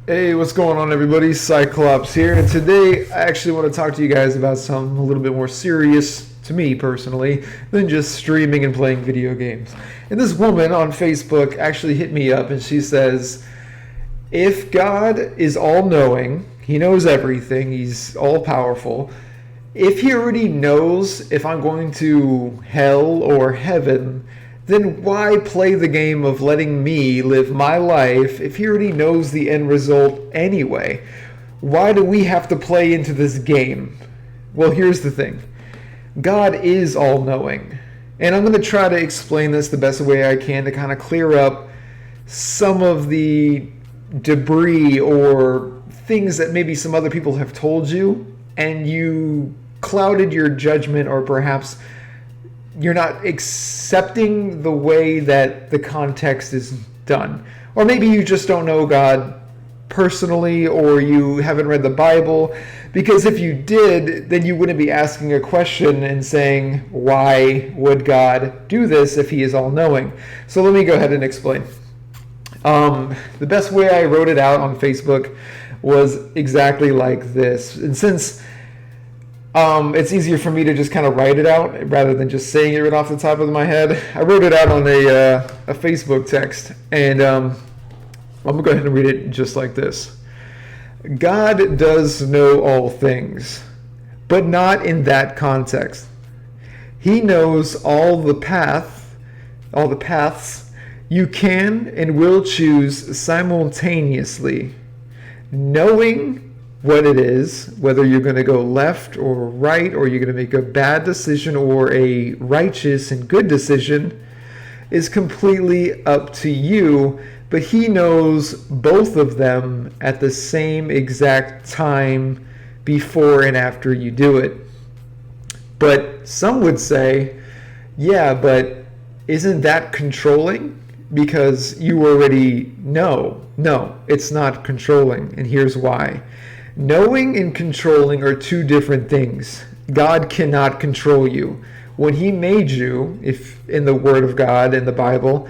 Hey, what's going on, everybody? Cyclops here, and today I actually want to talk to you guys about something a little bit more serious to me personally than just streaming and playing video games. And this woman on Facebook actually hit me up and she says, if God is all knowing, he knows everything, he's all powerful, if he already knows if I'm going to hell or heaven, then why play the game of letting me live my life if he already knows the end result anyway? Why do we have to play into this game? Well, here's the thing. God is all-knowing. And I'm going to try to explain this the best way I can to kind of clear up some of the debris or things that maybe some other people have told you and you clouded your judgment, or perhaps you're not accepting the way that the context is done. Or maybe you just don't know God personally, or you haven't read the Bible. Because if you did, then you wouldn't be asking a question and saying, why would God do this if he is all-knowing? So let me go ahead and explain. The best way I wrote it out on Facebook was exactly like this. And since it's easier for me to just kind of write it out rather than just saying it right off the top of my head, I wrote it out on a Facebook text, and I'm going to go ahead and read it just like this. God does know all things, but not in that context. He knows all the paths you can and will choose simultaneously. Knowing what it is, whether you're going to go left or right, or you're going to make a bad decision or a righteous and good decision, is completely up to you, but he knows both of them at the same exact time before and after you do it. But some would say, yeah, but isn't that controlling? Because you already know. No, it's not controlling, and here's why. Knowing and controlling are two different things. God cannot control you. When he made you, if in the Word of God in the Bible,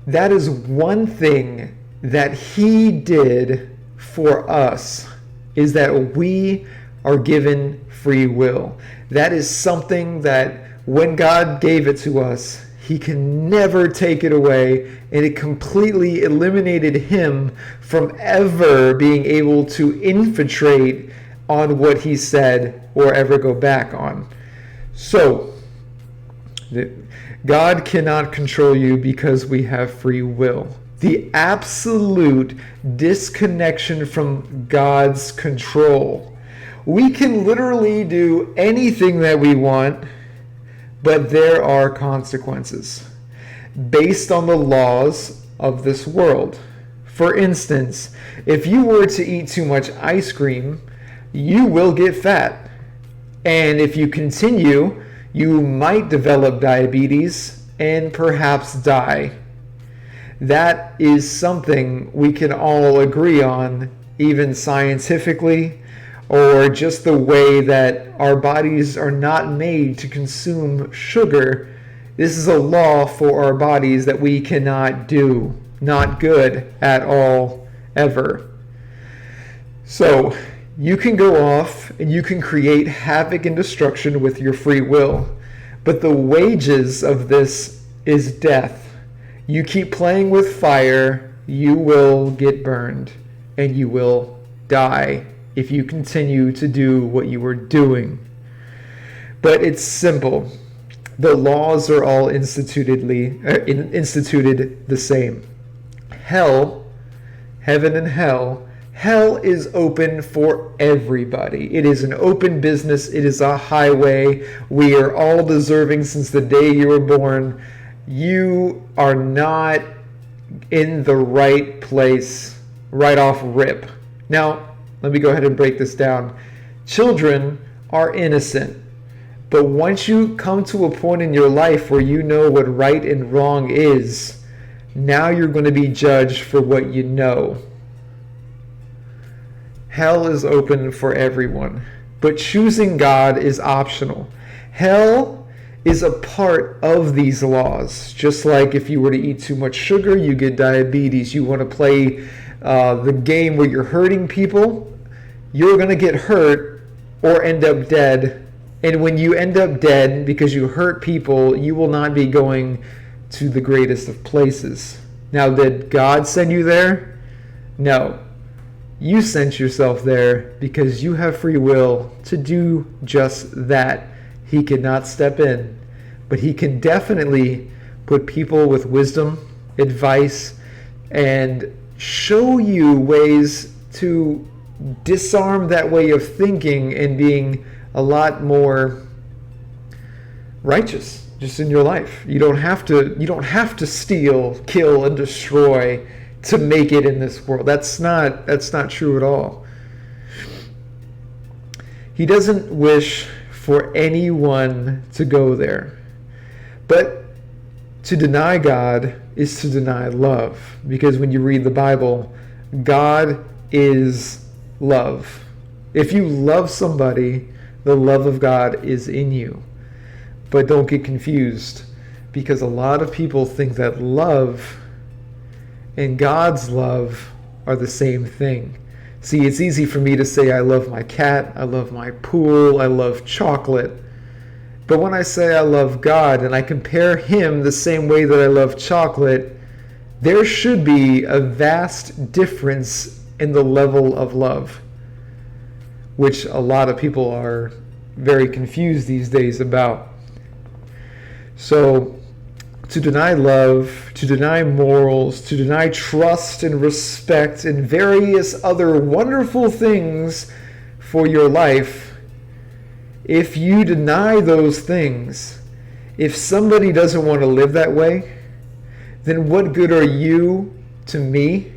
that is one thing that he did for us, is that we are given free will. That is something that when God gave it to us, he can never take it away, and it completely eliminated him from ever being able to infiltrate on what he said or ever go back on. So, God cannot control you because we have free will. The absolute disconnection from God's control. We can literally do anything that we want, but there are consequences based on the laws of this world. For instance, if you were to eat too much ice cream, you will get fat. And if you continue, you might develop diabetes and perhaps die. That is something we can all agree on, even scientifically, or just the way that our bodies are not made to consume sugar. This is a law for our bodies that we cannot do. Not good at all, ever. So, you can go off and you can create havoc and destruction with your free will. But the wages of this is death. You keep playing with fire, you will get burned, and you will die if you continue to do what you were doing. But it's simple. The laws are all instituted the same. Hell, heaven and hell is open for everybody. It is an open business. It is a highway. We are all deserving since the day you were born. You are not in the right place right off rip. Now, let me go ahead and break this down. Children are innocent, but once you come to a point in your life where you know what right and wrong is, now you're going to be judged for what you know. Hell is open for everyone, but choosing God is optional. Hell is a part of these laws. Just like if you were to eat too much sugar, you get diabetes. You want to play the game where you're hurting people, you're going to get hurt or end up dead. And when you end up dead because you hurt people, you will not be going to the greatest of places. Now, did God send you there? No. You sent yourself there because you have free will to do just that. He cannot step in, but he can definitely put people with wisdom, advice, and show you ways to disarm that way of thinking and being a lot more righteous just in your life. You don't have to steal, kill, and destroy to make it in this world. That's not true at all. He doesn't wish for anyone to go there. But to deny God is to deny love, because when you read the Bible, God is love. If you love somebody, the love of God is in you. But don't get confused, because a lot of people think that love and God's love are the same thing. See, it's easy for me to say I love my cat, I love my pool, I love chocolate. But when I say I love God and I compare him the same way that I love chocolate, there should be a vast difference in the level of love, which a lot of people are very confused these days about. So, to deny love, to deny morals, to deny trust and respect and various other wonderful things for your life, if you deny those things, if somebody doesn't want to live that way, then what good are you to me,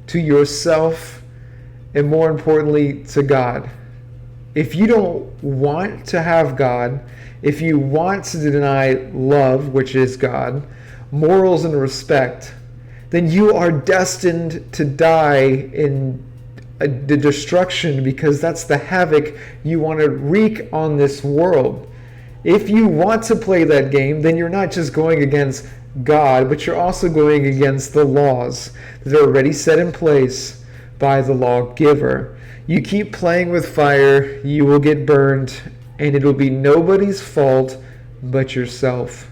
to yourself, and more importantly, to God? If you don't want to have God, if you want to deny love, which is God, morals and respect, then you are destined to die in the destruction, because that's the havoc you want to wreak on this world. If you want to play that game, then you're not just going against God, but you're also going against the laws that are already set in place by the lawgiver. You keep playing with fire, you will get burned, and it will be nobody's fault but yourself.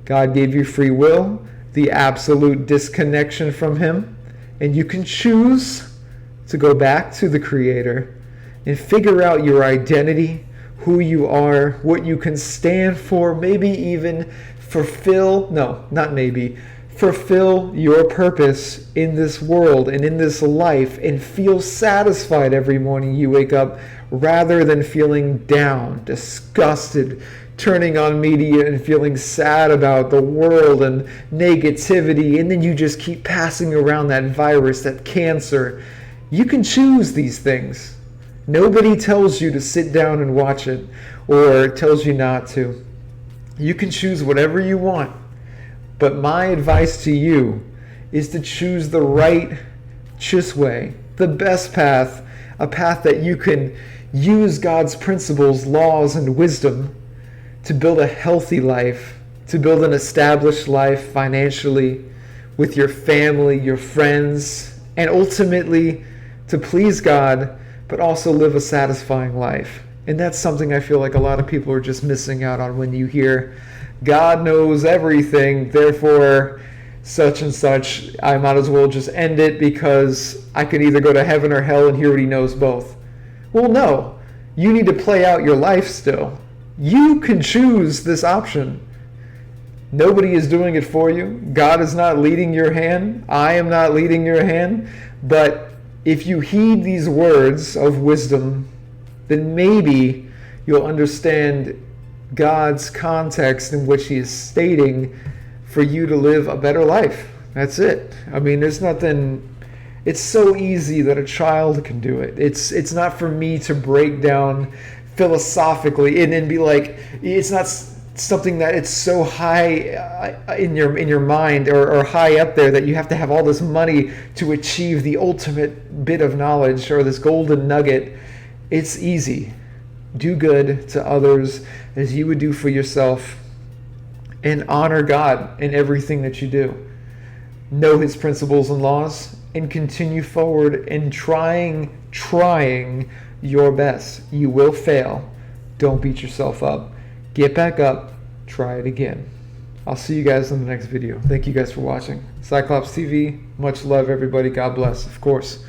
God gave you free will, the absolute disconnection from him, and you can choose to go back to the Creator and figure out your identity, who you are, what you can stand for, maybe even fulfill your purpose in this world and in this life, and feel satisfied every morning you wake up, rather than feeling down, disgusted, turning on media and feeling sad about the world and negativity, and then you just keep passing around that virus, that cancer. You can choose these things. Nobody tells you to sit down and watch it or tells you not to. You can choose whatever you want. But my advice to you is to choose the righteous way, the best path, a path that you can use God's principles, laws, and wisdom to build a healthy life, to build an established life financially, with your family, your friends, and ultimately to please God, but also live a satisfying life. And that's something I feel like a lot of people are just missing out on when you hear, God knows everything, therefore such and such, I might as well just end it because I could either go to heaven or hell, and he already knows both. Well, no. You need to play out your life still. You can choose this option. Nobody is doing it for you. God is not leading your hand. I am not leading your hand. But if you heed these words of wisdom, then maybe you'll understand God's context in which he is stating for you to live a better life. That's it. I mean, there's nothing. It's so easy that a child can do it. It's not for me to break down philosophically and be like, it's not something that it's so high in your mind or high up there that you have to have all this money to achieve the ultimate bit of knowledge or this golden nugget. It's easy. Do good to others as you would do for yourself, and honor God in everything that you do. Know his principles and laws, and continue forward and trying your best. You will fail. Don't beat yourself up. Get back up. Try it again. I'll see you guys in the next video. Thank you guys for watching. Cyclops TV, much love everybody. God bless, of course.